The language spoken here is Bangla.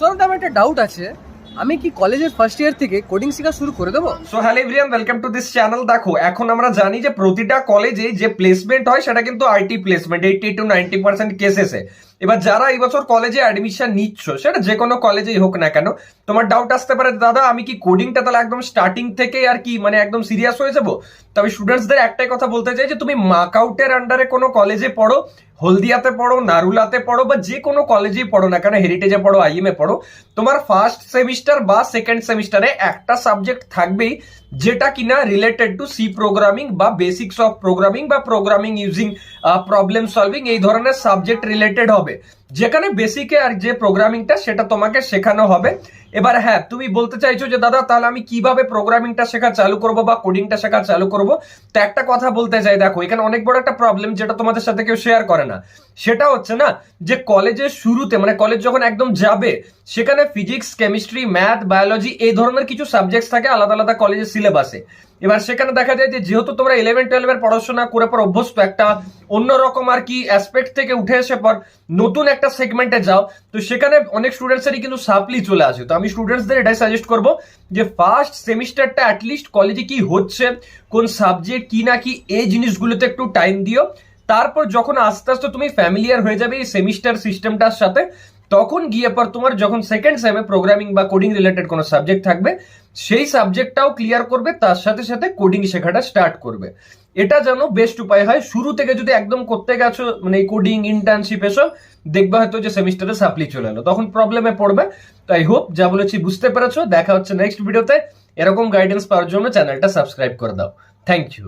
আসলে আমার একটা ডাউট আছে, আমি কি কলেজের ফার্স্ট ইয়ার থেকে কোডিং শেখা শুরু করে দেবো? So hello everyone, welcome to this channel. দেখো, এখন আমরা জানি যে প্রতিটা কলেজে যে প্লেসমেন্ট হয় সেটা কিন্তু আইটি প্লেসমেন্ট 80 to 90% কেসেসে। এবার যারা এই বছর কলেজে অ্যাডমিশন নিচ্ছ, সেটা যে কোনো কলেজেই হোক না কেন, তোমার ডাউট আসতে পারে দাদা আমি কি কোডিংটা তাহলে একদম স্টার্টিং থেকে আর কি মানে একদম সিরিয়াস হয়ে যাবো? তবে স্টুডেন্টসদের একটাই কথা বলতে চাই যে তুমি মার্কআউটের আন্ডারে কোনো কলেজে পড়ো, হলদিয়াতে পড়ো, নারুলাতে পড়ো বা যে কোনো কলেজেই পড়ো না কেন, হেরিটেজে পড়ো, আইএম এ পড়ো, তোমার ফার্স্ট সেমিস্টার বা সেকেন্ড সেমিস্টারে একটা সাবজেক্ট থাকবেই যেটা কিনা রিলেটেড টু সি প্রোগ্রামিং বা বেসিক্স অফ প্রোগ্রামিং বা প্রোগ্রামিং ইউজিং প্রবলেম সলভিং, এই ধরনের সাবজেক্ট রিলেটেড হবে, যেখানে বেসিকে আর যে প্রোগ্রামিংটা সেটা তোমাকে শেখানো হবে। এবার হ্যাঁ, তুমি বলতে চাইছো যে দাদা তাহলে আমি কিভাবে প্রোগ্রামিংটা শেখা চালু করব বা কোডিংটা শেখা চালু করব। তো একটা কথা বলতে চাই, দেখো এখানে অনেক বড় একটা প্রবলেম যেটা তোমাদের সাথে কেউ শেয়ার করে না, সেটা হচ্ছে না যে কলেজের শুরুতে মানে কলেজ যখন একদম যাবে সেখানে ফিজিক্স, কেমিস্ট্রি, ম্যাথ, বায়োলজি এই ধরনের কিছু সাবজেক্টস থাকে আলাদা আলাদা কলেজের সিলেবাসে। এবার সেখানে দেখা যায় যে যেহেতু তোমরা 11-12 পড়াশোনা করে পর অভ্যস্ত, একটা অন্যরকম আর কি অ্যাসপেক্ট থেকে উঠে এসে পর নতুন একটা সেগমেন্টে যাও, তো সেখানে অনেক স্টুডেন্টসেরই কিন্তু সাপ্লি চলে আসে। তো আমি স্টুডেন্টসদের এটাই সাজেস্ট করবো যে ফার্স্ট সেমিস্টারটা অ্যাটলিস্ট কলেজে কি হচ্ছে, কোন সাবজেক্ট কি না কি, এই জিনিসগুলোতে একটু টাইম দিও। তারপর যখন আস্তে আস্তে তুমি ফ্যামিলিয়ার হয়ে যাবে এই সেমিস্টার সিস্টেমটার সাথে, তখন গিয়ে পর তোমার যখন সেকেন্ড সেমে প্রোগ্রামিং বা কোডিং রিলেটেড কোনো সাবজেক্ট থাকবে সেই সাবজেক্টটাও ক্লিয়ার করবে, তার সাথে সাথে কোডিং শেখাটা স্টার্ট করবে। এটা যেন বেস্ট উপায় হয়। শুরু থেকে যদি একদম করতে গেছো মানে এই কোডিং ইন্টার্নশিপ এসব, দেখবা হয়তো যে সেমিস্টারে সাপ্লি চলে এলো, তখন প্রবলেমে পড়বে। তো আই হোপ যা বলেছি বুঝতে পেরেছো। দেখা হচ্ছে নেক্সট ভিডিওতে। এরকম গাইডেন্স পাওয়ার জন্য চ্যানেলটা সাবস্ক্রাইব করে দাও। Thank you.